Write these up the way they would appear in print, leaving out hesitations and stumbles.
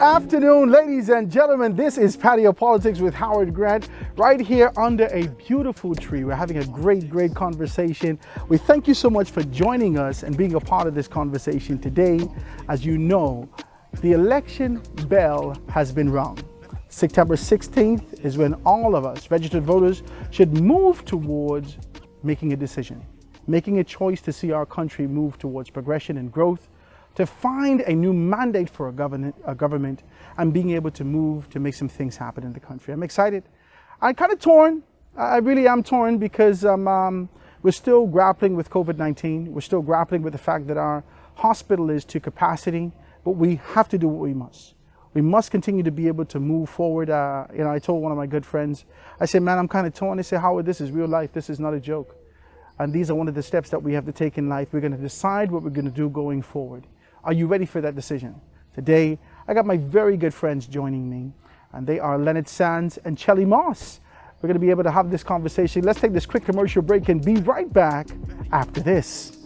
afternoon, ladies and gentlemen. This is Patio Politics with Howard Grant, right here under a beautiful tree. We're having a great conversation. We thank you so much for joining us and being a part of this conversation today. As you know, the election bell has been rung. September 16th is when all of us, registered voters, should move towards making a decision, making a choice to see our country move towards progression and growth, to find a new mandate for a government and being able to move to make some things happen in the country. I'm excited. I'm kind of torn. I really am torn because we're still grappling with COVID-19. We're still grappling with the fact that our hospital is to capacity, but we have to do what we must. We must continue to be able to move forward. I told one of my good friends, I said, man, I'm kind of torn. They said, Howard, this is real life. This is not a joke. And these are one of the steps that we have to take in life. We're going to decide what we're going to do going forward. Are you ready for that decision? Today, I got my very good friends joining me, and they are Leonard Sands and CELI Moss. We're going to be able to have this conversation. Let's take this quick commercial break and be right back after this.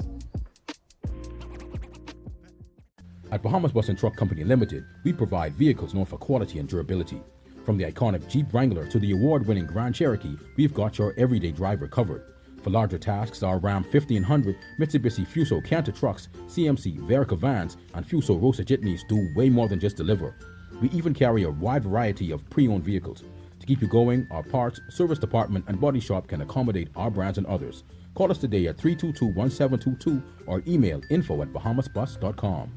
At Bahamas Bus and Truck Company Limited, we provide vehicles known for quality and durability. From the iconic Jeep Wrangler to the award-winning Grand Cherokee, we've got your everyday driver covered. For larger tasks, our Ram 1500, Mitsubishi Fuso Canter trucks, CMC Verica vans, and Fuso Rosa jitneys do way more than just deliver. We even carry a wide variety of pre-owned vehicles. To keep you going, our parts, service department, and body shop can accommodate our brands and others. Call us today at 322-1722 or email info@bahamasbus.com.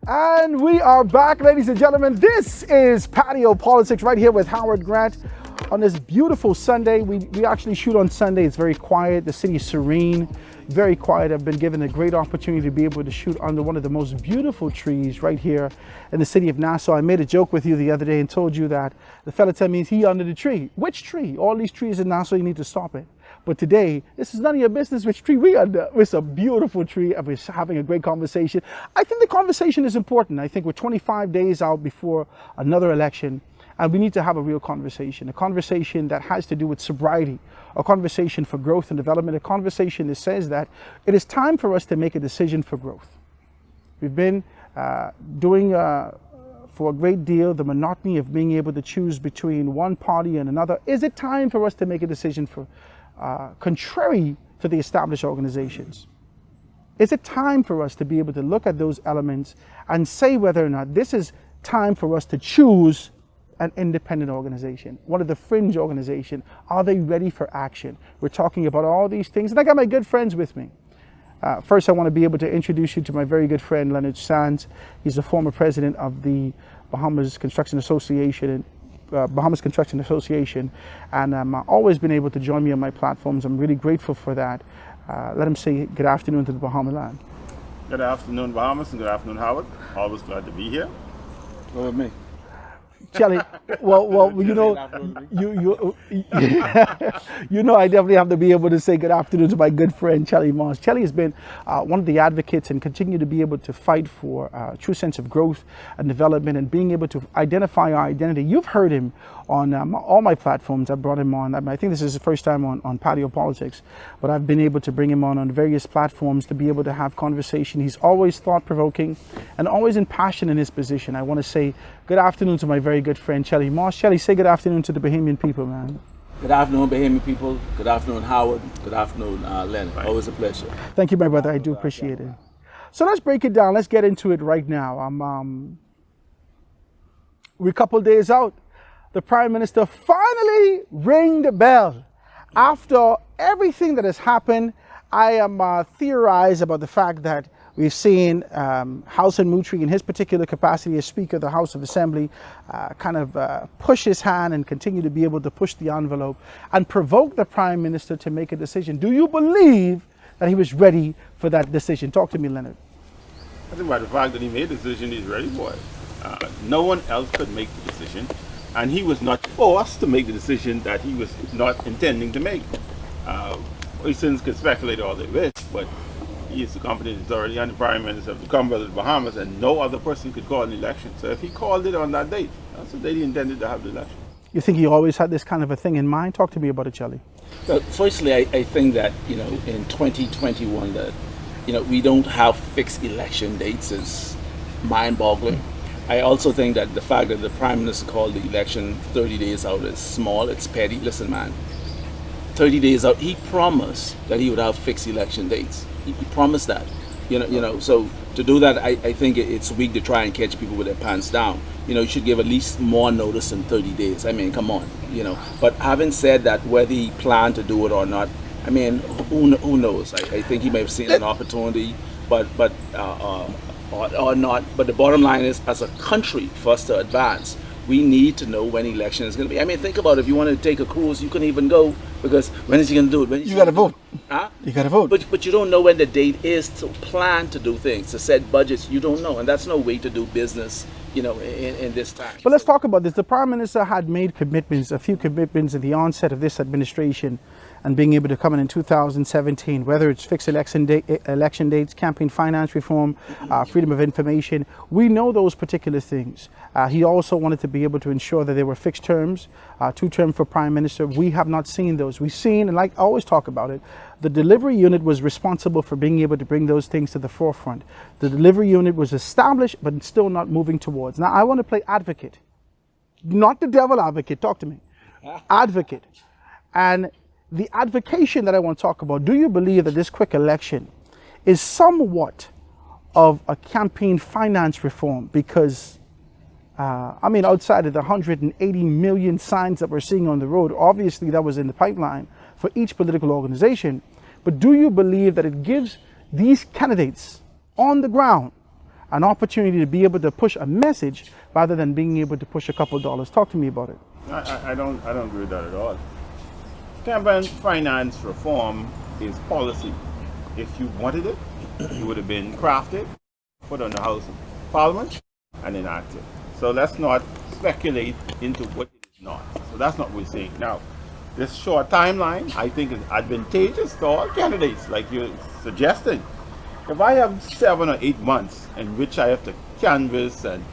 And we are back, ladies and gentlemen. This is Patio Politics right here with Howard Grant on this beautiful Sunday. We actually shoot on Sunday. It's very quiet. The city is serene, very quiet. I've been given a great opportunity to be able to shoot under one of the most beautiful trees right here in the city of Nassau. I made a joke with you the other day and told you that the fella told me he under the tree. Which tree? All these trees in Nassau, you need to stop it. But today, this is none of your business which tree we under. It's a beautiful tree, and we're having a great conversation. I think the conversation is important. I think we're 25 days out before another election, and we need to have a real conversation, a conversation that has to do with sobriety, a conversation for growth and development, a conversation that says that it is time for us to make a decision for growth. We've been doing for a great deal the monotony of being able to choose between one party and another. Is it time for us to make a decision for contrary to the established organizations? Is it time for us to be able to look at those elements and say whether or not this is time for us to choose an independent organization, one of the fringe organizations? Are they ready for action? We're talking about all these things, and I got my good friends with me. First, I want to be able to introduce you to my very good friend, Leonard Sands. He's the former president of the Bahamas Construction Association, and always been able to join me on my platforms. I'm really grateful for that. Let him say good afternoon to the Bahama land. Good afternoon, Bahamas, and good afternoon, Howard. Always glad to be here. Go with me. CELI, well, you know, I definitely have to be able to say good afternoon to my good friend CELI Moss. CELI has been one of the advocates and continue to be able to fight for a true sense of growth and development and being able to identify our identity. You've heard him on all my platforms. I brought him on. I think this is the first time on Patio Politics, but I've been able to bring him on various platforms to be able to have conversation. He's always thought-provoking and always impassioned in his position. I want to say good afternoon to my very good friend CELI Moss. CELI, say good afternoon to the Bahamian people, man. Good afternoon, Bahamian people. Good afternoon, Howard. Good afternoon, Leonard. Always a pleasure. Thank you, my brother. I do appreciate it. So let's break it down. Let's get into it right now. We're a couple days out. The Prime Minister finally rang the bell. After everything that has happened, I am theorized about the fact that we've seen Housen Mutri in his particular capacity as Speaker of the House of Assembly push his hand and continue to be able to push the envelope and provoke the Prime Minister to make a decision. Do you believe that he was ready for that decision? Talk to me, Leonard. I think by the fact that he made the decision, he's ready for it. No one else could make the decision, and he was not forced to make the decision that he was not intending to make. Citizens can speculate all they wish, but he is the competent authority and the Prime Minister of the Commonwealth of the Bahamas, and no other person could call an election. So if he called it on that date, that's the date he intended to have the election. You think he always had this kind of a thing in mind? Talk to me about it, CELI. Well, firstly, I think that, in 2021 that we don't have fixed election dates is mind-boggling. I also think that the fact that the Prime Minister called the election 30 days out is small, it's petty. Listen, man, 30 days out, he promised that he would have fixed election dates. He promised that. So to do that, I think it's weak to try and catch people with their pants down. You should give at least more notice than 30 days. I mean, come on, But having said that, whether he planned to do it or not, I mean, who knows? I think he may have seen an opportunity, or not. But the bottom line is, as a country, for us to advance, we need to know when election is going to be. I mean, think about it. If you want to take a cruise, you couldn't even go because when is he going to do it? You got to vote. Huh? You got to vote. But you don't know when the date is to plan to do things, to set budgets. You don't know, and that's no way to do business. In this time. But let's talk about this. The Prime Minister had made commitments, a few commitments at the onset of this administration, and being able to come in 2017, whether it's fixed election dates, campaign finance reform, freedom of information. We know those particular things. He also wanted to be able to ensure that there were fixed terms, 2 terms for Prime Minister. We have not seen those. We've seen, and like I always talk about it, the delivery unit was responsible for being able to bring those things to the forefront. The delivery unit was established, but still not moving towards. Now, I want to play advocate, not the devil advocate. Talk to me. Advocate. And the advocation that I want to talk about, do you believe that this quick election is somewhat of a campaign finance reform? Because, outside of the 180 million signs that we're seeing on the road, obviously that was in the pipeline for each political organization. But do you believe that it gives these candidates on the ground an opportunity to be able to push a message rather than being able to push a couple dollars? Talk to me about it. I don't agree with that at all. Campaign finance reform is policy. If you wanted it, it would have been crafted, put on the House of Parliament, and enacted. So let's not speculate into what it is not. So that's not what we're saying. Now, this short timeline, I think, is advantageous to all candidates, like you're suggesting. If I have 7 or 8 months in which I have to canvass and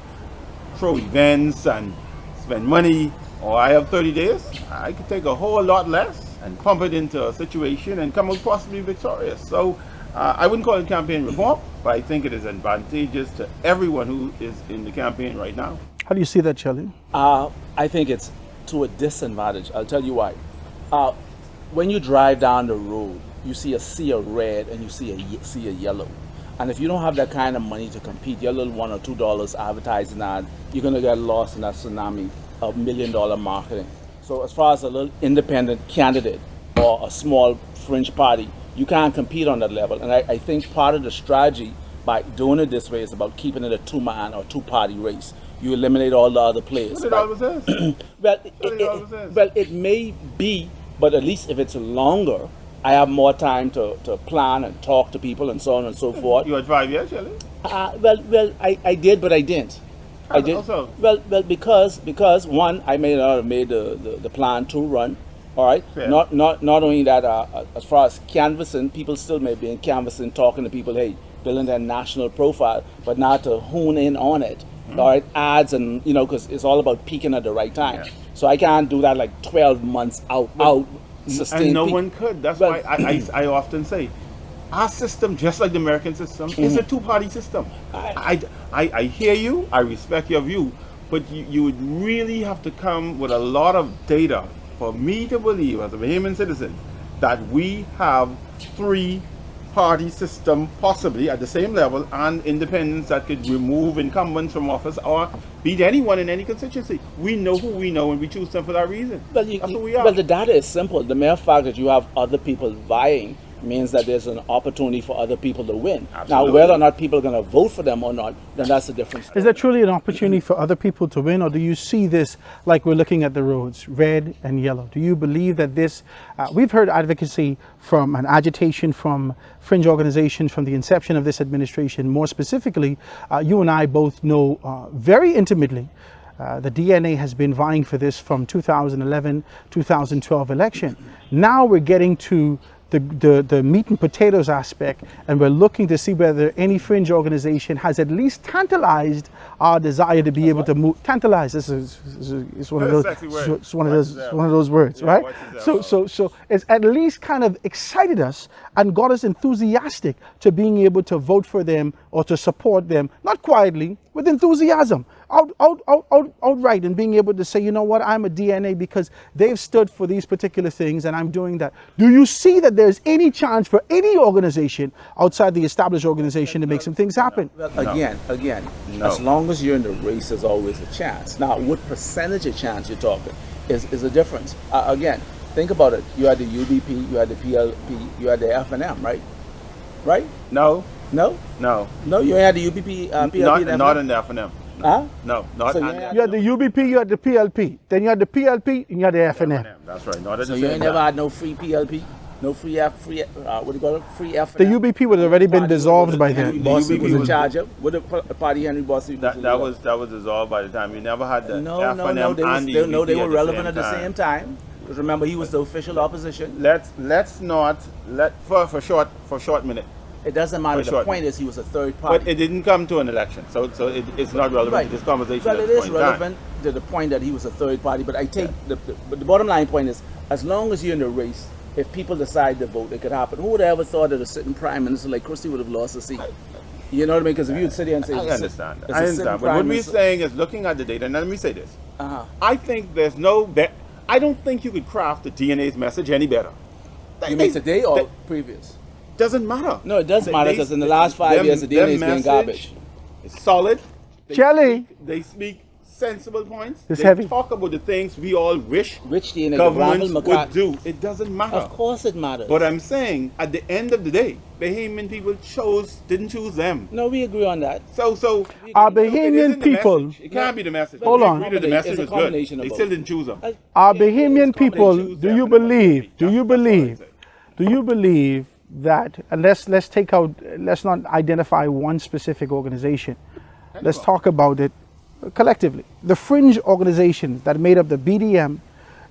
throw events and spend money, or I have 30 days, I could take a whole lot less and pump it into a situation and come out possibly victorious. So I wouldn't call it campaign reform, but I think it is advantageous to everyone who is in the campaign right now. How do you see that, Shelley? I think it's to a disadvantage. I'll tell you why. When you drive down the road, you see a sea of red and you see a yellow. And if you don't have that kind of money to compete, your little $1 or $2 advertising ad, you're going to get lost in that tsunami of $1 million marketing. So as far as a little independent candidate or a small fringe party, you can't compete on that level. And I think part of the strategy by doing it this way is about keeping it a 2-man or 2-party race. You eliminate all the other players. What it always is. Well, it may be, but at least if it's longer, I have more time to plan and talk to people and so on and so forth. You had 5 years, Shelley? I did, but I didn't. I did. Also? Well, because one, I may not have made the plan to run. All right. Fair. Not only that, as far as canvassing, people still may be in canvassing, talking to people, hey, building their national profile, but not to hone in on it. All right, ads and because it's all about peaking at the right time. Yeah. So I can't do that like 12 months out. And no one could. That's why I often say, our system, just like the American system, is a 2-party system. I hear you, I respect your view, but you would really have to come with a lot of data for me to believe, as a Bahamian citizen, that we have 3-party system possibly at the same level, and independents that could remove incumbents from office or beat anyone in any constituency. We know who we know and we choose them for that reason. That's who we are. Well, the data is simple. The mere fact that you have other people vying means that there's an opportunity for other people to win. Absolutely. Now, whether or not people are going to vote for them or not, then that's a different story. Is there truly an opportunity for other people to win, or do you see this like we're looking at the roads, red and yellow? Do you believe that this, we've heard advocacy from and agitation from fringe organizations from the inception of this administration. More specifically, you and I both know very intimately the DNA has been vying for this from 2011, 2012 election. Now we're getting to the meat and potatoes aspect, and we're looking to see whether any fringe organization has at least tantalized our desire to be able to move. Tantalize. This is one of those. It's one of those words, Yeah, right? what's that? So it's at least kind of excited us and got us enthusiastic to being able to vote for them or to support them, not quietly, with enthusiasm, outright, and being able to say, you know what, I'm a DNA because they've stood for these particular things and I'm doing that. Do you see that there's any chance for any organization outside the established organization to make some things happen? Well, again, No. as long as you're in the race, there's always a chance. Now, what percentage of chance you're talking is a difference. Again, think about it. You had the UBP, you had the PLP, you had the F&M, right? Right? No, No? no, No, you had the UBP, PLP, and not F&M? in the F&M. Huh? No, not So in you the had- You had the UBP, you had the PLP, then you had the PLP, and you had the F&M. That's right. Not at So the you same ain't never time. had no free PLP? No free what do you call it? Free F&M? The UBP would have already been dissolved by Henry then. Bossy UBP was in was- charge of? What the party Henry Bossy That was dissolved by the time. You never had the No, F&M they and the they UBP were at relevant at the same time. Because remember, he was the official opposition. Let's not for short minute. It doesn't matter. For The sure. point is, he was a third party. But it didn't come to an election, so it's not relevant Right. to this conversation. Well, at it this is point in time. relevant to the point that he was a third party. But I take but the bottom line point is, as long as you're in the race, if people decide to vote, it could happen. Who would have ever thought that a sitting prime minister like Christie would have lost a seat? You know what I mean? Because if you would sit here and say, I understand. it's a I sitting understand. But prime what we're minister- saying is looking at the data. And let me say this: Uh-huh. I think there's I don't think you could craft the DNA's message any better. You mean today or previous? Doesn't matter. No, it does matter because in the last 5 years, the their DNA has been message garbage. is solid. Jelly. They speak sensible points. It's they heavy. talk about the things we all wish Which DNA? governments Ronald would McCart- do. It doesn't matter. Of course it matters. But I'm saying, at the end of the day, Bahamian people didn't choose them. No, we agree on that. So Our it isn't Bahamian the people, message. It can't be the message. Hold We on. agree that the It's message a was good. combination of They both. still didn't choose them. our Bahamian people, choose do them you and then believe? Do that's you all I believe? say. Do you believe that? And let's not identify one specific organization. Let's talk about it collectively. The fringe organizations that made up the BDM,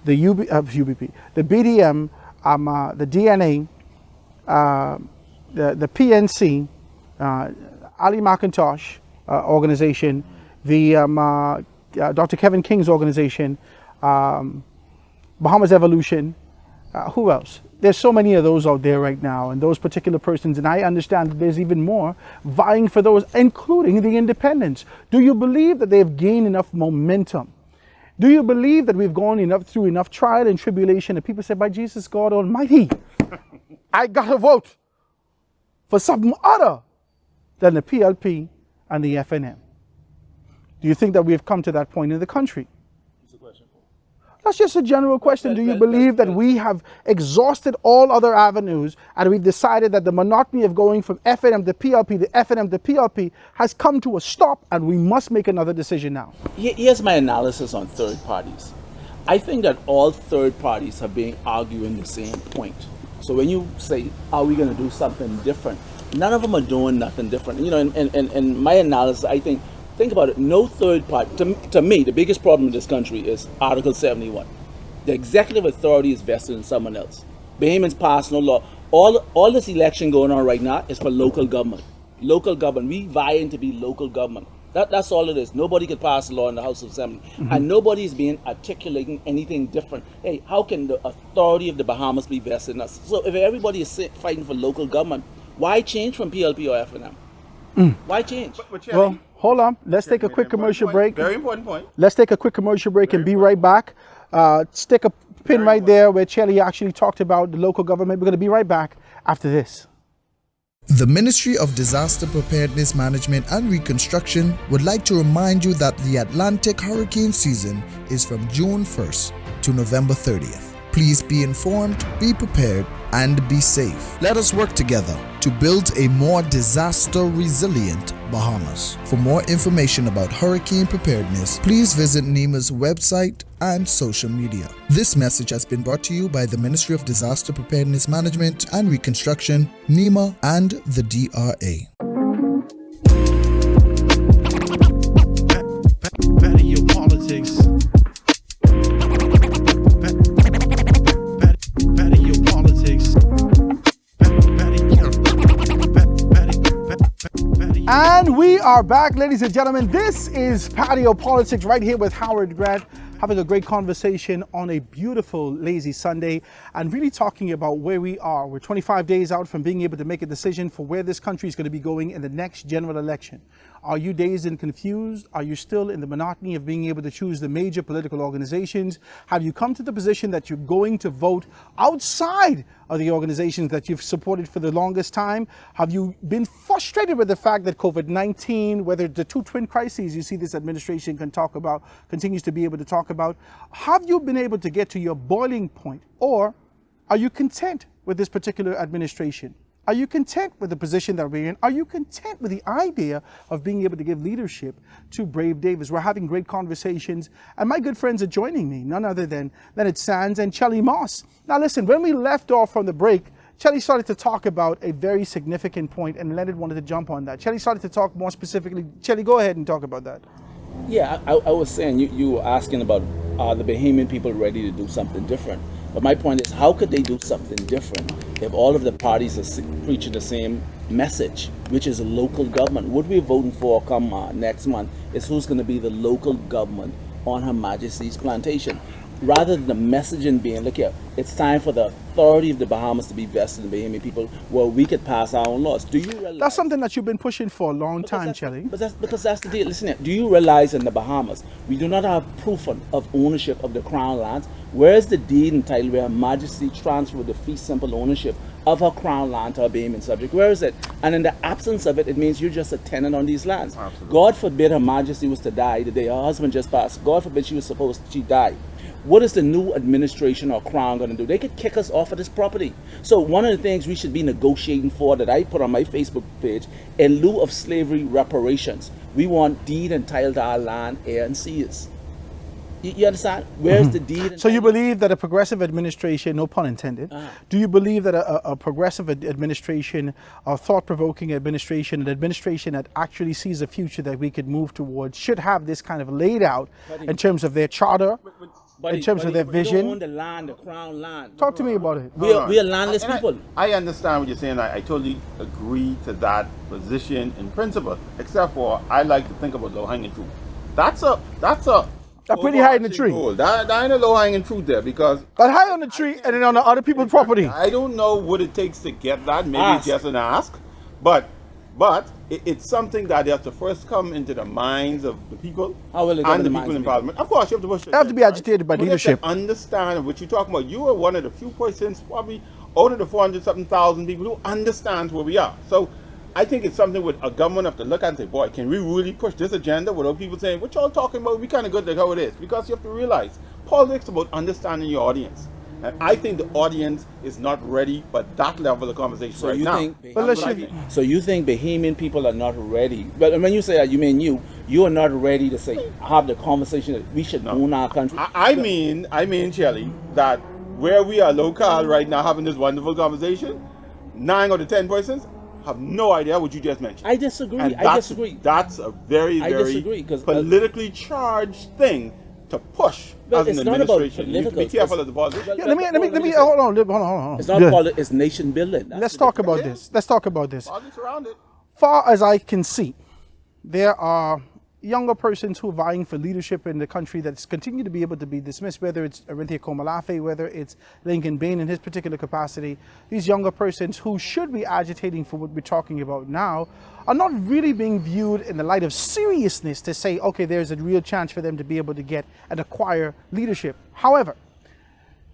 the UBP, the BDM, the DNA, the PNC, Ali McIntosh organization, the Dr. Kevin King's organization, Bahamas Evolution. Who else? There's so many of those out there right now, and those particular persons, and I understand that there's even more vying for those, including the independents. Do you believe that they've gained enough momentum? Do you believe that we've gone through enough trial and tribulation that people say, by Jesus God Almighty, I gotta vote for something other than the PLP and the FNM? Do you think that we've come to that point in the country? That's just a general question. Do you believe that we have exhausted all other avenues and we've decided that the monotony of going from FNM to PLP, the FNM to PLP has come to a stop and we must make another decision now? Here's my analysis on third parties. I think that all third parties have been arguing the same point. So when you say, are we going to do something different? None of them are doing nothing different. You know, in my analysis, I think about it, no third party, to me, the biggest problem in this country is Article 71. The executive authority is vested in someone else. Bahamians pass no law. All this election going on right now is for local government. Local government. We vying to be local government. That's all it is. Nobody could pass a law in the House of Assembly. And nobody is being articulating anything different. Hey, how can the authority of the Bahamas be vested in us? So if everybody is fighting for local government, why change from PLP or FNM? Why change? Well, hold on. Let's take a quick commercial break. Very important point. Let's take a quick commercial break and be right back. Stick a pin right there where CELI actually talked about the local government. We're going to be right back after this. The Ministry of Disaster Preparedness Management and Reconstruction would like to remind you that the Atlantic hurricane season is from June 1st to November 30th. Please be informed, be prepared, and be safe. Let us work together to build a more disaster-resilient Bahamas. For more information about hurricane preparedness, please visit NEMA's website and social media. This message has been brought to you by the Ministry of Disaster Preparedness Management and Reconstruction, NEMA, and the DRA. Patio politics. Patio politics. And we are back, ladies and gentlemen. This is Patio Politics right here with Howard Grant, having a great conversation on a beautiful, lazy Sunday and really talking about where we are. We're 25 days out from being able to make a decision for where this country is going to be going in the next general election. Are you dazed and confused? Are you still in the monotony of being able to choose the major political organizations? Have you come to the position that you're going to vote outside of the organizations that you've supported for the longest time? Have you been frustrated with the fact that COVID-19, whether the two twin crises you see this administration continues to be able to talk about, have you been able to get to your boiling point? Or are you content with this particular administration? Are you content with the position that we're in? Are you content with the idea of being able to give leadership to Brave Davis? We're having great conversations, and my good friends are joining me, none other than Leonard Sands and CELI Moss. Now listen, when we left off from the break, CELI started to talk about a very significant point, and Leonard wanted to jump on that. CELI started to talk more specifically. CELI, go ahead and talk about that. Yeah, I was saying, you were asking about are the Bahamian people ready to do something different? But my point is, how could they do something different if all of the parties are preaching the same message, which is a local government? What we're voting for come next month is who's going to be the local government on Her Majesty's plantation. Rather than the messaging being, look here, it's time for the authority of the Bahamas to be vested in the Bahamian people where we could pass our own laws. Do you realize? That's something that you've been pushing for a long time, CELI. But that's the deal. Listen here, do you realize in the Bahamas, we do not have proof of ownership of the Crown lands? Where is the deed and title where Her Majesty transferred the fee simple ownership of her Crown land to her Bahamian subject? Where is it? And in the absence of it, it means you're just a tenant on these lands. Absolutely. God forbid Her Majesty was to die the day her husband just passed. God forbid she died. What is the new administration or Crown going to do? They could kick us off of this property. So one of the things we should be negotiating for, that I put on my Facebook page, in lieu of slavery reparations, we want deed and title to our land, air, and seas. You understand? Where's the deed? So you believe that a progressive administration, no pun intended, do you believe that a progressive administration, a thought-provoking administration, an administration that actually sees a future that we could move towards, should have this kind of laid out in terms of their charter, in terms of their vision? We don't own the land, the Crown land. Talk to me about it. We are landless people. I understand what you're saying. I totally agree to that position in principle, except for I like to think about low-hanging fruit. That's a pretty high in the tree. That ain't a low-hanging fruit there, because... But high on the tree and then on the other people's property. I don't know what it takes to get that. Maybe it's just an ask. But it's something that has to first come into the minds of the people and the people in Parliament. Of course, you have to push it. They have to be agitated by leadership. You have to understand what you're talking about. You are one of the few persons, probably out of the 400-something thousand people, who understands where we are. So I think it's something with a government have to look at and say, boy, can we really push this agenda without people saying, what y'all talking about? We kind of good like how it is. Because you have to realize, politics is about understanding your audience. And I think the audience is not ready for that level of conversation so right you now. So you think Bahamian people are not ready? But when you say that, you mean you are not ready to say, have the conversation that we should own our country? I mean, CELI, that where we are local right now having this wonderful conversation, 9 out of 10 persons have no idea what you just mentioned. I disagree. And I disagree. That's a very, very politically charged thing to push as an administration. You have to be careful of the politics. Let me hold on. It's not politics, it's nation building. Let's talk about this. Politics around it. Far as I can see, there are younger persons who are vying for leadership in the country that's continue to be able to be dismissed, whether it's Arinthia Komalafe, whether it's Lincoln Bain in his particular capacity. These younger persons who should be agitating for what we're talking about now are not really being viewed in the light of seriousness to say, okay, there's a real chance for them to be able to get and acquire leadership. However,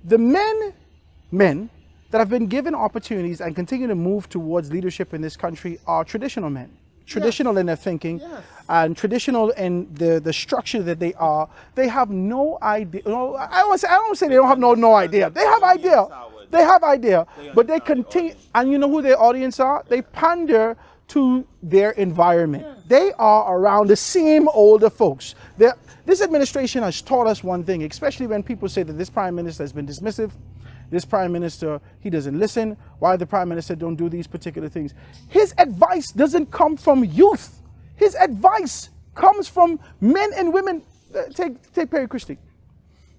the men that have been given opportunities and continue to move towards leadership in this country are traditional men. Traditional in their thinking, and traditional in the structure that they are. They have no idea. I don't say they don't have no idea. They have idea. They have idea, but they continue. And you know who their audience are? They pander to their environment. They are around the same older folks. This administration has taught us one thing, especially when people say that this prime minister has been dismissive. This prime minister, he doesn't listen. Why the prime minister don't do these particular things? His advice doesn't come from youth. His advice comes from men and women. Take Perry Christie.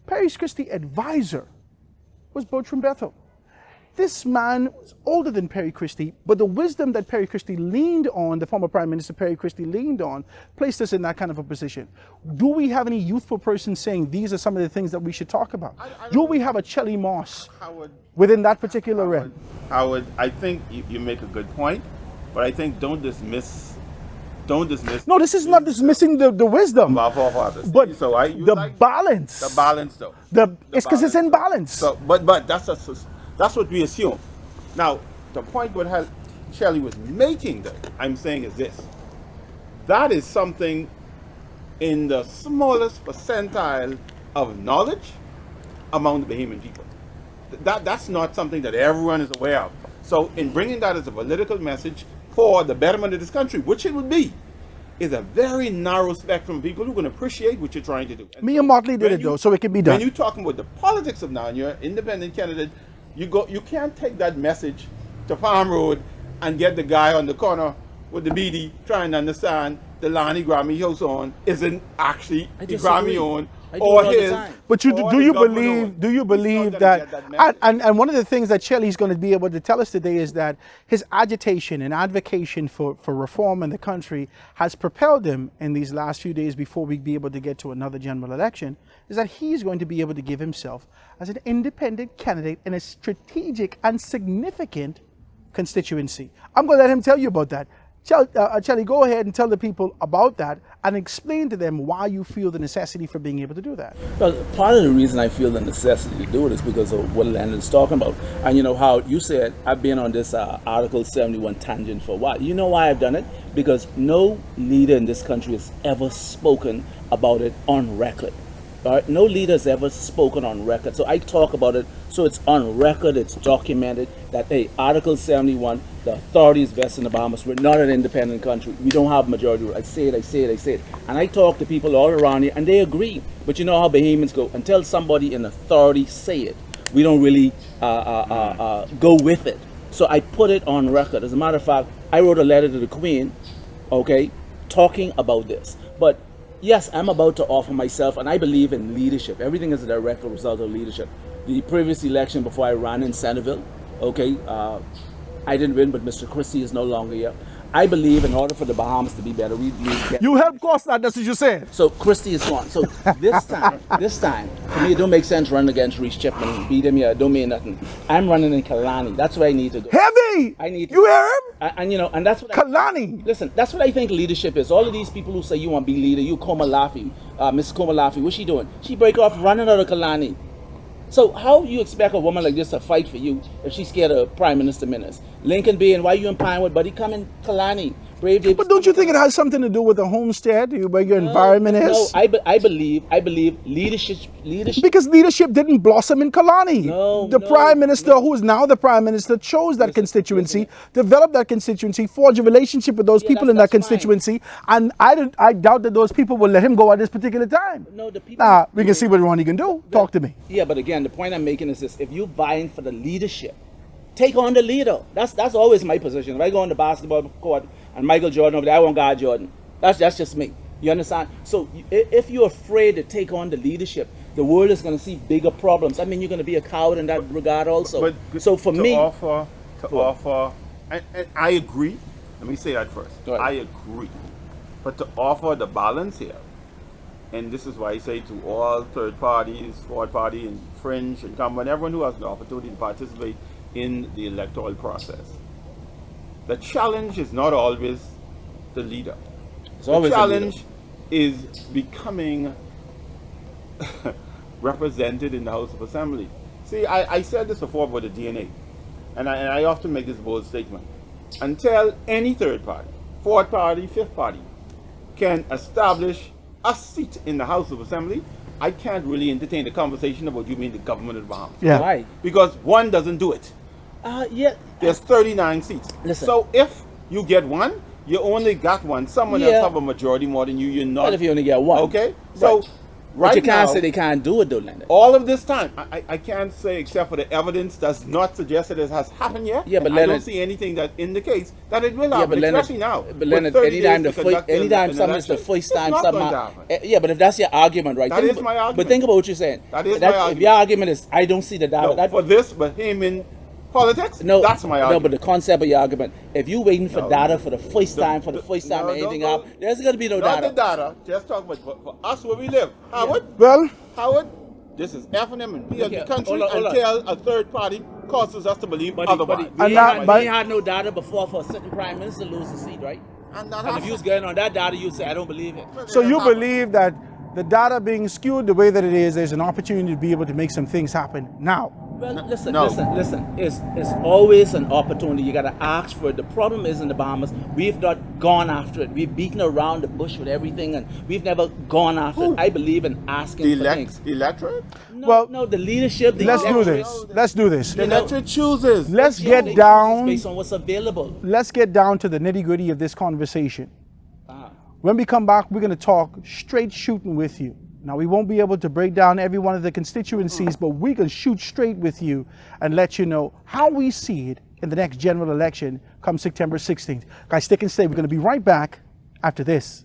Perry Christie's advisor was Bertram Bethel. this man was older than Perry Christie, but the wisdom that Perry Christie leaned on, the former Prime Minister Perry Christie leaned on, placed us in that kind of a position. Do we have any youthful person saying these are some of the things that we should talk about? Do we have a CELI Moss within that particular realm? Howard, I think you make a good point, but I think don't dismiss. No, this is not dismissing the wisdom, of our forefathers. but So balance. the balance, though. It's because it's in balance. So, but that's what we assume. Now, the point what Shelley was making, though, I'm saying is this: that is something in the smallest percentile of knowledge among the Bahamian people. That's not something that everyone is aware of. So, in bringing that as a political message for the betterment of this country, which it would be, is a very narrow spectrum of people who can appreciate what you're trying to do. Me and Motley did it though, so it can be done. When you're talking about the politics of now, and you're an independent candidate, you can't take that message to Farm Road and get the guy on the corner with the BD trying to understand the land he Grammy house on isn't actually the Grammy own or his. But do you believe that and one of the things that Shelley's going to be able to tell us today is that his agitation and advocacy for reform in the country has propelled him in these last few days before we be able to get to another general election, is that he's going to be able to give himself as an independent candidate in a strategic and significant constituency. I'm going to let him tell you about that. Shelley, go ahead and tell the people about that and explain to them why you feel the necessity for being able to do that. Well, part of the reason I feel the necessity to do it is because of what Leonard is talking about. And you know how you said I've been on this Article 71 tangent for a while. You know why I've done it? Because no leader in this country has ever spoken about it on record. All right? No leader has ever spoken on record. So I talk about it so it's on record, it's documented that, hey, Article 71, the authorities vest in the Bahamas. We're not an independent country. We don't have majority rule. I say it. And I talk to people all around here and they agree. But you know how Bahamians go. Until somebody in authority say it, we don't really go with it. So I put it on record. As a matter of fact, I wrote a letter to the Queen, okay, talking about this. But yes, I'm about to offer myself, and I believe in leadership. Everything is a direct result of leadership. The previous election before I ran in Centerville, okay, I didn't win, but Mr. Christie is no longer here. I believe in order for the Bahamas to be better, we need You helped cause that, that's what you said. So Christie is gone. So this time, for me, it don't make sense running against Reese Chipman and beat him here. It don't mean nothing. I'm running in Kalani. That's where I need to go. Heavy! I need to You hear him? And you know, and that's what Kalani. Listen, that's what I think leadership is. All of these people who say you want to be leader, you Komalafi, Mrs. Komalafi, what's she doing? She break off running out of Kalani. So how you expect a woman like this to fight for you if she's scared of Prime Minister Minutes? Lincoln Bay, and why you in Pinewood, buddy? Come in Kalani. Brave Davis. But don't you think it has something to do with the homestead, where your environment is? No, I believe leadership. Because leadership didn't blossom in Kalani. The Prime Minister, who is now the Prime Minister, chose that constituency, developed that constituency, forged a relationship with those people in that constituency, and I doubt that those people will let him go at this particular time. No, the people. We can see what Ronnie can do. Talk to me. Yeah, but again, the point I'm making is this: if you're vying for the leadership, take on the leader. That's always my position. If I go on the basketball court and Michael Jordan over there, I won't guard Jordan. That's just me. You understand? So if you're afraid to take on the leadership, the world is going to see bigger problems. I mean, you're going to be a coward in that regard also. But so for me, offer, and I agree. Let me say that first. I agree. But to offer the balance here, and this is why I say to all third parties, fourth party, and fringe, and common, everyone who has the opportunity to participate in the electoral process, the challenge is not always the leader. The challenge is becoming represented in the House of Assembly. See, I said this before about the DNA, and I often make this bold statement. Until any third party, fourth party, fifth party can establish a seat in the House of Assembly, I can't really entertain the conversation about you being the government of the Bahamas. Yeah. Why? Because one doesn't do it. Yeah. There's 39 seats. Listen. So if you get one, you only got one. Someone else have a majority more than you. You're not. What if you only get one? Okay. So But you can't now, say they can't do it though, Leonard. all of this time, I can't say except for the evidence does not suggest that it has happened yet. Yeah, but I Leonard, don't see anything that indicates that it will yeah, happen, but Leonard, especially now. But Leonard, anytime something is the first time something. Yeah, but if that's your argument, right? That is my argument. But think about what you're saying. That is my argument. If your argument is, I don't see the doubt. No, for this, but him in Politics? No, That's my argument. No, but the concept of your argument, if you're waiting for No. data for the first time or anything up, there's going to be no Not data. the data. Just talk about for us where we live. Howard? Well, Howard, this is F&M and B of the Okay, country hold on. until a third party causes us to believe otherwise. And that- we had no data before for a certain prime minister lose the seat, right? And that And if you was going on that data, you'd say, I don't believe it. so you believe that the data being skewed the way that it is, there's an opportunity to be able to make some things happen now. Well, listen. It's always an opportunity. You got to ask for it. The problem is in the Bahamas, we've not gone after it. We've beaten around the bush with everything, and we've never gone after it. I believe in asking for things. The electorate? No, the leadership. Let's do this. Let's do this. The electorate chooses. Let's get down. based on what's available. Let's get down to the nitty-gritty of this conversation. When we come back, we're going to talk straight shooting with you. Now, we won't be able to break down every one of the constituencies, but we can shoot straight with you and let you know how we see it in the next general election come September 16th. Guys, stick and stay. We're going to be right back after this.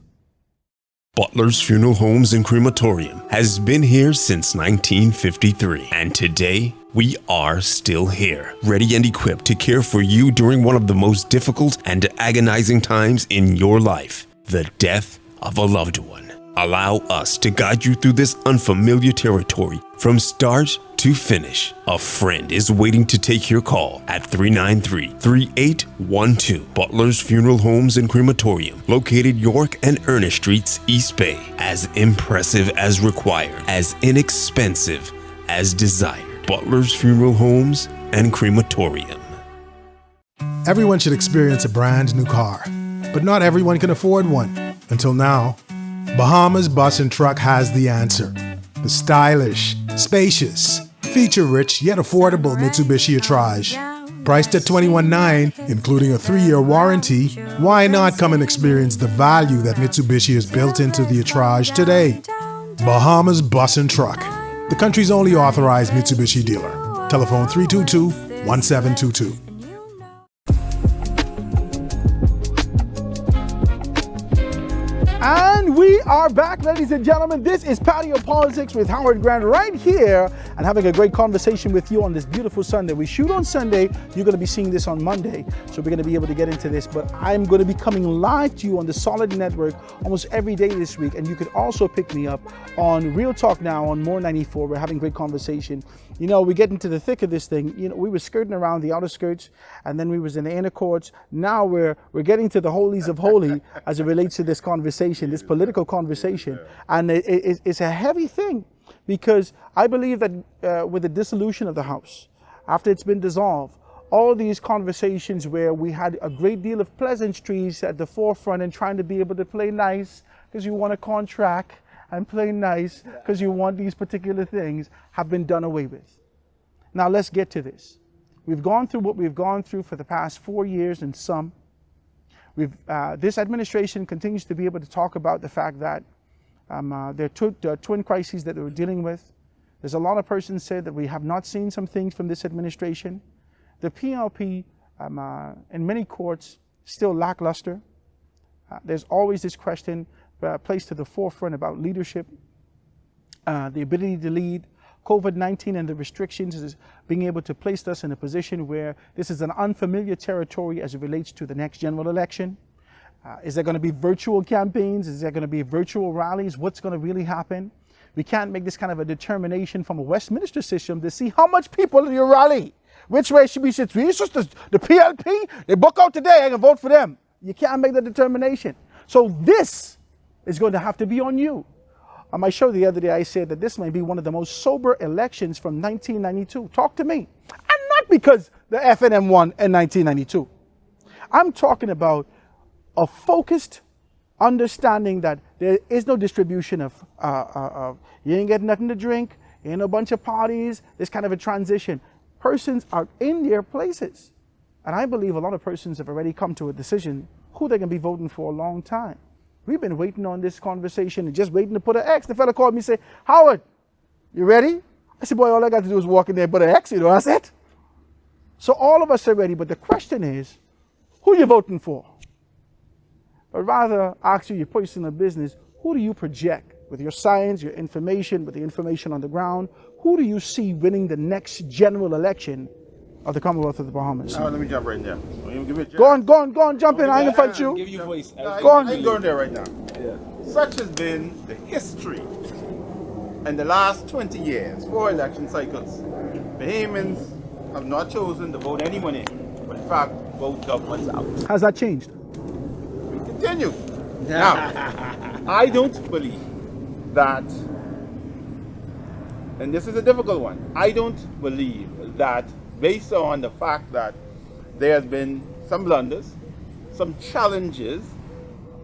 Butler's Funeral Homes and Crematorium has been here since 1953, and today we are still here, ready and equipped to care for you during one of the most difficult and agonizing times in your life, the death of a loved one. Allow us to guide you through this unfamiliar territory from start to finish. A friend is waiting to take your call at 393-3812. Butler's Funeral Homes and Crematorium, located York and Ernest Streets, East Bay. As impressive as required, as inexpensive as desired. Butler's Funeral Homes and Crematorium. Everyone should experience a brand new car, but not everyone can afford one. Until now, Bahamas Bus and Truck has the answer. The stylish, spacious, feature-rich yet affordable Mitsubishi Attrage. Priced at $21,900, including a 3-year warranty, why not come and experience the value that Mitsubishi has built into the Attrage today? Bahamas Bus and Truck, the country's only authorized Mitsubishi dealer. Telephone 322-1722. And we are back, ladies and gentlemen. This is Patio Politics with Howard Grant right here and having a great conversation with you on this beautiful Sunday. We shoot on Sunday. You're going to be seeing this on Monday. So we're going to be able to get into this. But I'm going to be coming live to you on the Solid Network almost every day this week. And you could also pick me up on Real Talk Now on More 94. We're having great conversation. You know, we get into the thick of this thing. You know, we were skirting around the outer skirts, and then we was in the inner courts. Now we're getting to the holies of holy as it relates to this conversation, this political conversation. And it's a heavy thing, because I believe that with the dissolution of the House, after it's been dissolved, all these conversations where we had a great deal of pleasantries at the forefront and trying to be able to play nice because you want a contract and play nice because you want these particular things, have been done away with. Now let's get to this. We've gone through what we've gone through for the past 4 years and some. This administration continues to be able to talk about the fact that there are twin crises that we're dealing with. There's a lot of persons said that we have not seen some things from this administration. The PLP in many courts still lackluster. There's always this question placed to the forefront about leadership, the ability to lead. COVID-19 and the restrictions is being able to place us in a position where this is an unfamiliar territory as it relates to the next general election. Is there going to be virtual campaigns? Is there going to be virtual rallies? What's going to really happen? We can't make this kind of a determination from a Westminster system to see how much people you rally. Which way should be it's just the PLP, they book out today, I can vote for them. You can't make that determination. So this is going to have to be on you. On my show the other day, I said that this might be one of the most sober elections from 1992. Talk to me. And not because the FNM won in 1992. I'm talking about a focused understanding that there is no distribution of you ain't getting nothing to drink, ain't a bunch of parties, this kind of a transition. Persons are in their places. And I believe a lot of persons have already come to a decision who they're going to be voting for a long time. We've been waiting on this conversation and just waiting to put an X. The fella called me and said, Howard, you ready? I said, boy, all I got to do is walk in there and put an X, you know, that's it. So all of us are ready, but the question is, who you voting for? But rather ask you your personal business, who do you project with your science, your information, with the information on the ground? Who do you see winning the next general election of the Commonwealth of the Bahamas. Now let me jump right in there. Give me a Go on, jump in. I ain't gonna fight you. Give you voice. Go on. I'm going there right now. Such has been the history in the last 20 years, 4 election cycles. Bahamians have not chosen to vote anyone in, but in fact, vote governments out. Has that changed? We continue. Now, I don't believe that, and this is a difficult one, I don't believe that based on the fact that there has been some blunders, some challenges,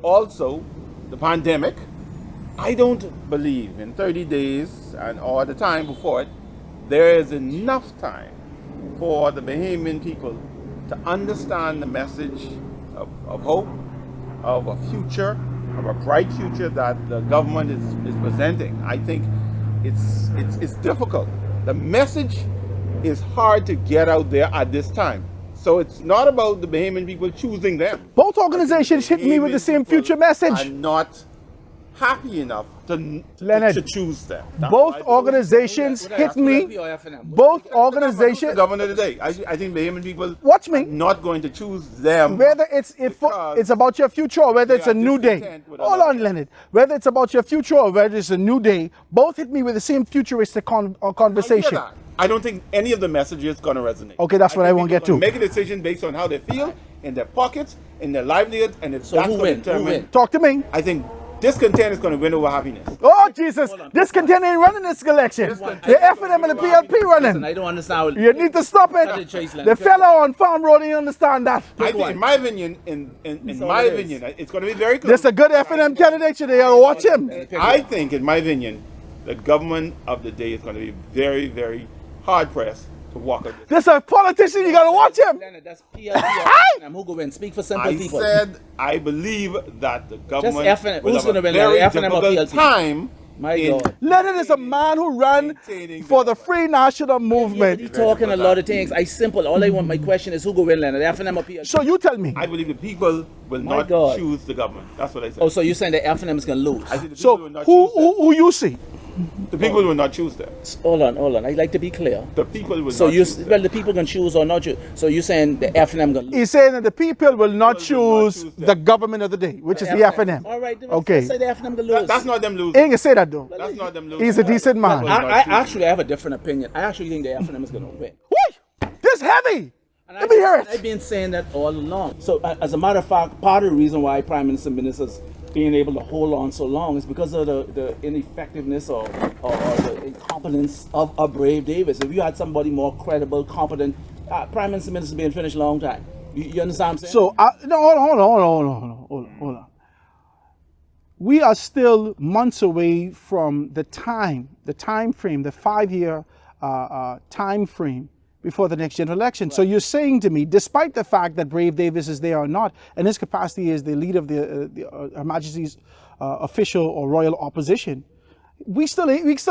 also the pandemic, I don't believe in 30 days and or the time before it, there is enough time for the Bahamian people to understand the message of hope, of a future, of a bright future that the government is presenting. I think it's difficult. The message is hard to get out there at this time. So it's not about the Bahamian people choosing them. Both organizations hit me with the same future message. I'm not happy enough to choose them. That's Both why organizations hit me. Both the organizations. governor today. I think Bahamian people Watch me. are not going to choose them. Whether it's about your future or whether it's a new day. discontent with Hold another. on, Leonard. Whether it's about your future or whether it's a new day, both hit me with the same futuristic conversation. I hear that. I don't think any of the messages going to resonate. Okay, that's what I think won't get people to. Make a decision based on how they feel, in their pockets, in their livelihoods, and it's So that's who going to win? Who determine. win? Talk to me. I think discontent is going to win over happiness. Oh, Jesus. Discontent ain't running this election. The FNM and the PLP Listen, running. I don't understand. You need to stop Cut the it. chase, The Leonard. fellow on Farm Road didn't understand that. I think, in my opinion, it's going to be very close. There's a good FNM candidate today. I'll watch him. I think, in my opinion, the government of the day is going to be very, very hard pressed to walk out. There's a politician. You got to watch him. Leonard, that's PLP. Who go win? Speak for simple I people. said I believe that the government FNM. will Who's have gonna a win, very FNM or difficult PLP? time. My in God. Leonard is a man who ran for the free national He movement. talking a lot of things. I simple. All I want. My question is who go win, Leonard? FNM or PLP? So you tell me. I believe the people will My not God. choose the government. That's what I said. Oh, so you're saying the FNM is gonna lose? I think the people So will not choose them. who you see? The people will not choose them. Hold on. I'd like to be clear. The people will So not you, choose them. well, the people can choose or not choose. So you're saying the FNM gonna lose? He's saying that the people will not People will not choose choose the them. government of the day, which is the FNM. All right. Okay. Let's say the FNM gonna lose. That's not them He losing. ain't gonna say that though. That's not them losing. He's a decent man. People will I not choose actually have a different opinion. I actually think the FNM is gonna win. Whoosh! This heavy. And Let me hear I've it. been saying that all along. So, as a matter of fact, part of the reason why Prime Minister Ministers being able to hold on so long is because of the ineffectiveness or the incompetence of Brave Davis. If you had somebody more credible, competent, Prime Minister Ministers being finished a long time. You understand what I'm saying? So no, hold on. We are still months away from the time frame, the 5-year time frame before the next general election. Right. So you're saying to me, despite the fact that Brave Davis is there or not, and his capacity as the leader of Her Majesty's official or royal opposition, we still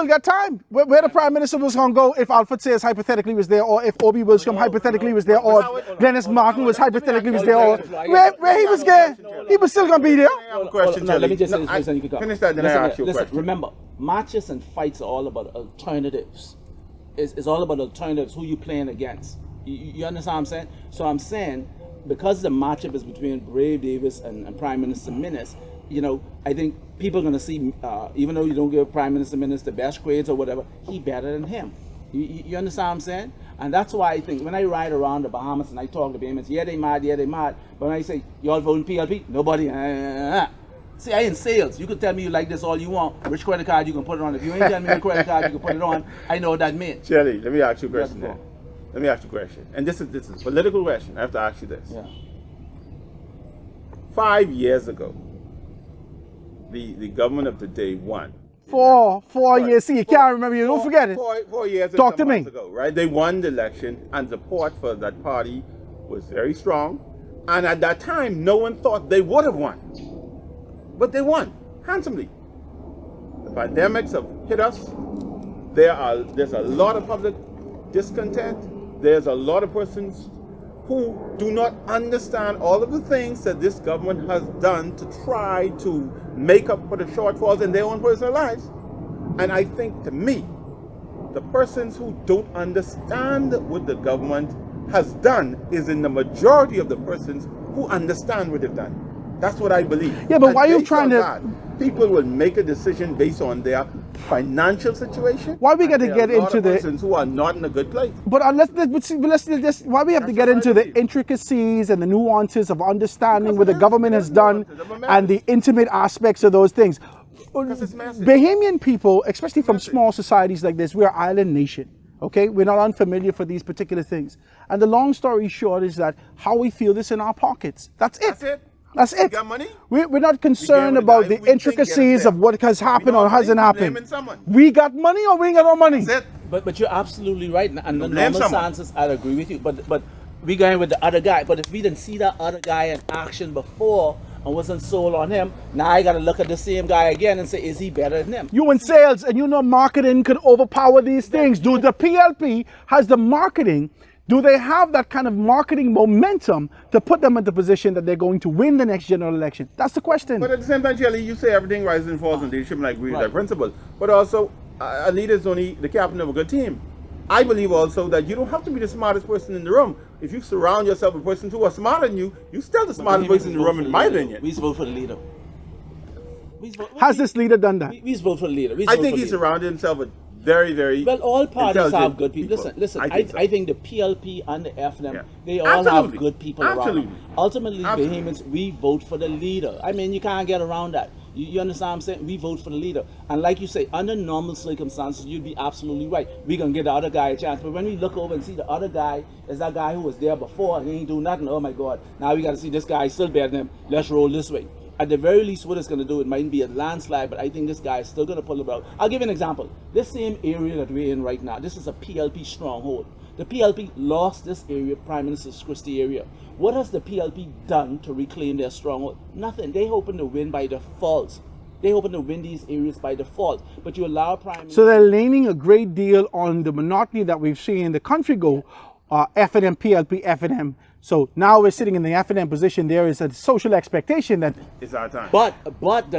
got time. Where the Prime Minister was going to go if Alfred Sayers hypothetically was there, or if Obi Wilson hypothetically was there, or Dennis Martin was hypothetically was there, or where he was there, he was still going to be there. I have a question, No, let me Charlie. just say this, and you can go. Finish that, then I ask you a question. Remember, matches and fights are all about alternatives. It's all about alternatives, who you playing against. You understand what I'm saying? So I'm saying, because the matchup is between Brave Davis and Prime Minister Minnis, I think people are going to see, even though you don't give Prime Minister Minnis the best grades or whatever, he better than him. You understand what I'm saying? And that's why I think when I ride around the Bahamas and I talk to Bahamians, yeah, they mad. But when I say, y'all voting PLP? Nobody. See, I in sales. You can tell me you like this all you want. Which credit card you can put it on. If you ain't telling me which credit card you can put it on, I know what that means. Shirley, let me ask you a question. Yes, Let me ask you a question. And this is a political question. I have to ask you this. Yeah. 5 years ago, the government of the day won. 4 years. See, you can't remember. You don't forget it. 4 years and Talk some to me. months ago, right? They won the election, and support for that party was very strong. And at that time, no one thought they would have won. But they won handsomely. The pandemics have hit us. There's a lot of public discontent. There's a lot of persons who do not understand all of the things that this government has done to try to make up for the shortfalls in their own personal lives. And I think, to me, the persons who don't understand what the government has done is in the majority of the persons who understand what they've done. That's what I believe. Yeah, but And why are you based trying on to- that, people will make a decision based on their financial situation. Why we and gotta there get are a lot into of the- persons who are not in a good place. But let's just why we have to That's get what I into the believe. intricacies and the nuances of understanding Because what the there's- government there's has done nuances of a and the marriage. intimate aspects of those things. Because it's massive. Bahamian people, especially from Massive. small societies like this, we're an island nation. Okay, we're not unfamiliar for these particular things. And the long story short is that how we feel this in our pockets. That's it. That's it. That's We it. got money? We're not concerned with the about guy the who we think intricacies gets of there. what has happened don't or have money, hasn't we happened. blaming someone. We got money or we ain't got no money. That's it. But you're absolutely right. And the blame normal someone. stances, I agree with you. But we going with the other guy. But if we didn't see that other guy in action before and wasn't sold on him, now I got to look at the same guy again and say, is he better than him? You in sales and you know marketing could overpower these things. Do the PLP has the marketing? Do they have that kind of marketing momentum to put them in the position that they're going to win the next general election? That's the question. But at the same time, Jelly, you say everything rises and falls on leadership, and I agree with Right. that principle. But also, a leader is only the captain of a good team. I believe also that you don't have to be the smartest person in the room. If you surround yourself with persons who are smarter than you, you're still the smartest person in the room, in my opinion. We vote for the leader. Has this leader done that? We vote for the leader. I think he surrounded himself with very, very Well, all parties intelligent have good people. Listen. I think the PLP and the FNM, Yeah. they all have Absolutely. good people Absolutely. around. Ultimately, Absolutely. Bahamians, we vote for the leader. I mean, you can't get around that. You understand what I'm saying? We vote for the leader. And like you say, under normal circumstances, you'd be absolutely right. We're going to give the other guy a chance. But when we look over and see the other guy is that guy who was there before and he ain't do nothing, oh my God, now we got to see this guy still better than him. Let's roll this way. At the very least, what it's going to do, it might be a landslide, but I think this guy is still going to pull it out. I'll give you an example. This same area that we're in right now, this is a PLP stronghold. The PLP lost this area, Prime Minister Christie area. What has the PLP done to reclaim their stronghold? Nothing. They hoping to win by default. They hoping to win these areas by default. But you allow Prime Minister... So they're leaning a great deal on the monotony that we've seen in the country go, FNM, PLP, FNM. So now we're sitting in the FNM position. There is a social expectation that It's our time. But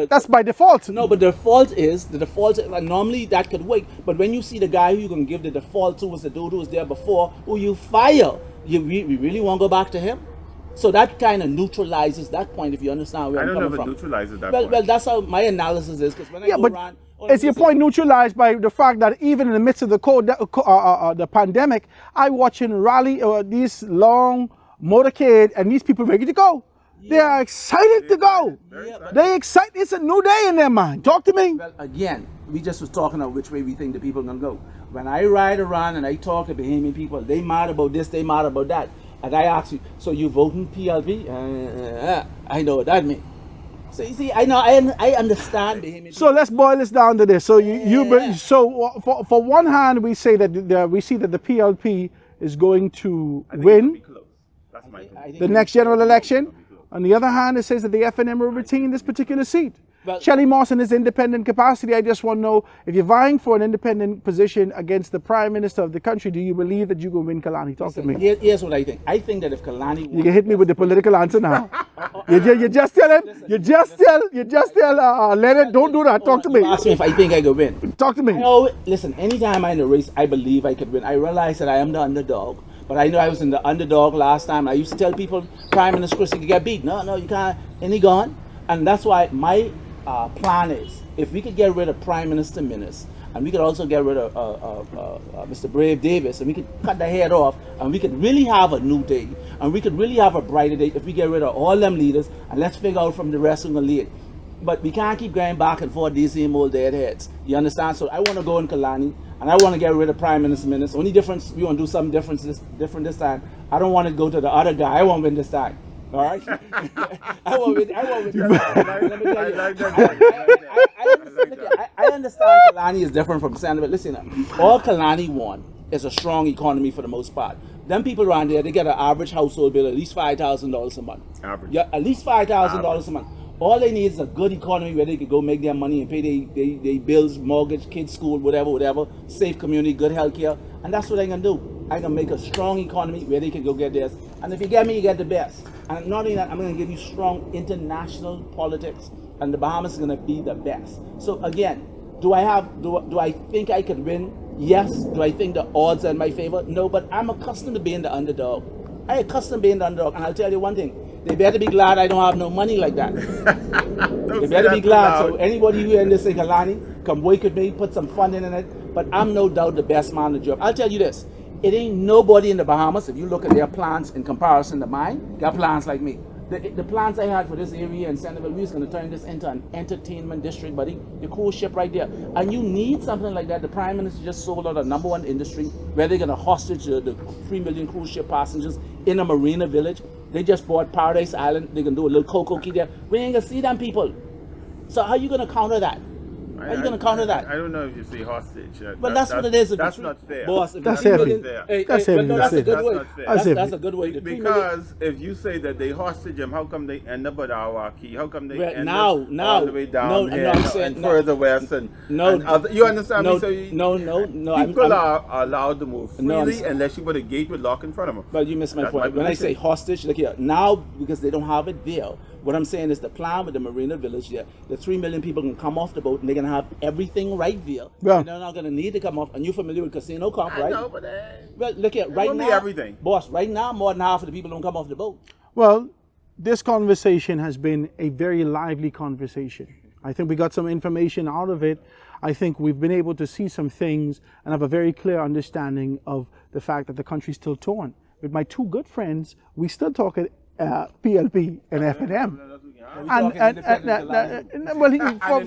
that's by default. No, but the default is, like, normally that could wait. But when you see the guy who you're going to give the default to was the dude who was there before, who you fire, we really want to go back to him? So that kind of neutralizes that point, if you understand where I I'm don't know coming if it from. neutralizes that Well, point. well, that's how my analysis is. Because when I Yeah, go but around... is your point neutralized by the fact that even in the midst of the pandemic, I watching rally these long motorcade and these people ready to go. They are excited to go. They excited. It's a new day in their mind. Talk to me. Well, again, we just was talking about which way we think the people are going to go. When I ride around and I talk to Bahamian people, they mad about this, they mad about that. And I ask you, so you voting PLP? I know what that means. So you see, I understand Bahamian So let's boil this down to this. So for one hand, we say that we see that the PLP is going to win That's my opinion. the next general election. On the other hand, it says that the FNM will retain this particular seat. Well- Shelley Moss in his independent capacity, I just want to know, if you're vying for an independent position against the Prime Minister of the country, do you believe that you can win Kalani? Talk to me. Here's what I think. I think that if Kalani You can hit me with the political answer now. You just tell him. You just tell Leonard, don't do that. Talk to me. Ask me if I think I could win. Talk to me. Listen, anytime I'm in a race, I believe I could win. I realize that I am the underdog. But I know I was in the underdog last time. I used to tell people, Prime Minister Christie could get beat. No, you can't. And he gone. And that's why my plan is, if we could get rid of Prime Minister Minnis, and we could also get rid of Mr. Brave Davis, and we could cut the head off, and we could really have a new day, and we could really have a brighter day if we get rid of all them leaders, and let's figure out from the rest who's going to lead. But we can't keep going back and forth these same old dead heads. You understand? So I want to go in Kalani, and I want to get rid of Prime Minister Minnis. Only difference, we want to do something different this time. I don't want to go to the other guy. I want to win this time. All right? I want to win this time. Let me tell you. I understand Kalani is different from Sandra, but listen, all Kalani want is a strong economy for the most part. Them people around there, they get an average household bill at least $5,000 a month. Average. Yeah, at least $5,000 a month. All they need is a good economy where they can go make their money and pay their bills, mortgage, kids' school, whatever, safe community, good health care. And that's what I'm going to do. I'm going to make a strong economy where they can go get theirs. And if you get me, you get the best. And not only that, I'm going to give you strong international politics. And the Bahamas is going to be the best. So again, do I think I could win? Yes, do I think the odds are in my favor? No, but I'm accustomed to being the underdog. I accustomed to being the underdog, and I'll tell you one thing. They better be glad I don't have no money like that. They better be glad. So anybody who in this thing, Kalani, come work with me, put some funding in it. But I'm no doubt the best man in the job. I'll tell you this. It ain't nobody in the Bahamas, if you look at their plans in comparison to mine, got plans like me. The plans I had for this area in Centerville, we was going to turn this into an entertainment district, buddy. The cruise ship right there. And you need something like that. The Prime Minister just sold out a #1 industry where they're going to hostage the 3 million cruise ship passengers in a marina village. They just bought Paradise Island. They're going to do a little cocoa key there. We ain't going to see them people. So how you going to counter that? How are you going to counter that? I don't know if you say hostage. But that's what it is. That's not fair. Boss, that's heavy. That's heavy. That's a good way. That's That's a good way. Because if you say that they hostage them, how come they end up at Awaki? How come they end now, up all the way down here and further west? And you understand me? So people are allowed to move freely unless you put a gate with lock in front of them. But you missed my point. When I say hostage, look here. Now, because they don't have it there, what I'm saying is the plan with the Marina Village there, the 3 million people can come off the boat and they're going to have everything right there. Well, they're not going to need to come off. And you're familiar with casino comp, right? I know, but well, look here. Right now, everything. Boss, right now, more than half of the people don't come off the boat. Well, this conversation has been a very lively conversation. I think we got some information out of it. I think we've been able to see some things and have a very clear understanding of the fact that the country's still torn. With my two good friends, we still talk at PLP and F&M.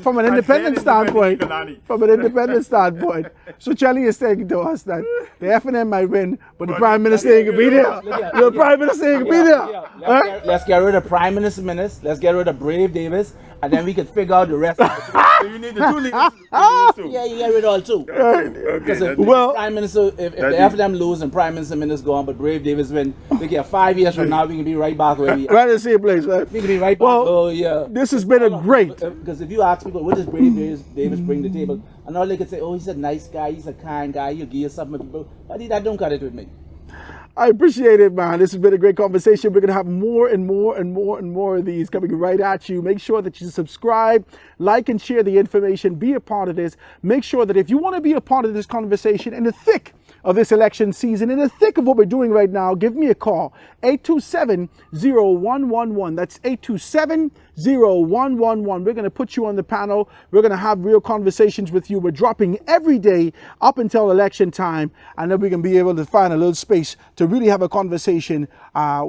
From an independent standpoint, so Charlie is saying to us that the F&M might win, but the Prime Minister ain't gonna be there. The Prime Minister ain't gonna be there. Let's get rid of Prime Minister Minutes. Let's get rid of Brave Davis, and then we can figure out the rest. So you need the two leaders. Yeah, you get rid of all two. Because if Prime Minister, if the F&M lose and Prime Minister Minutes go on, but Brave Davis win, we get 5 years from now, we can be right back where we are. Right in the same place, right? We can be right back. Well, oh yeah. This has been a great. Because if you ask people, what does Brave Davis bring to the table? And all they could say, oh, he's a nice guy, he's a kind guy, he'll give you something. People, that don't cut it with me. I appreciate it, man. This has been a great conversation. We're going to have more and more and more and more of these coming right at you. Make sure that you subscribe, like, and share the information. Be a part of this. Make sure that if you want to be a part of this conversation in the thick of this election season, in the thick of what we're doing right now, give me a call. 827-0111. That's 827-0111. We're going to put you on the panel. We're going to have real conversations with you. We're dropping every day up until election time, and then we can be able to find a little space to really have a conversation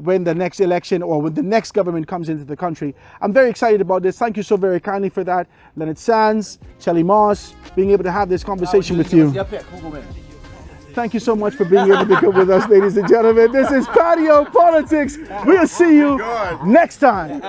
when the next election or when the next government comes into the country. I'm very excited about this. Thank you so very kindly for that. Leonard Sands, Shelly Moss, being able to have this conversation with you. Thank you so much for being able to come with us, ladies and gentlemen. This is Patio Politics. We'll see you next time.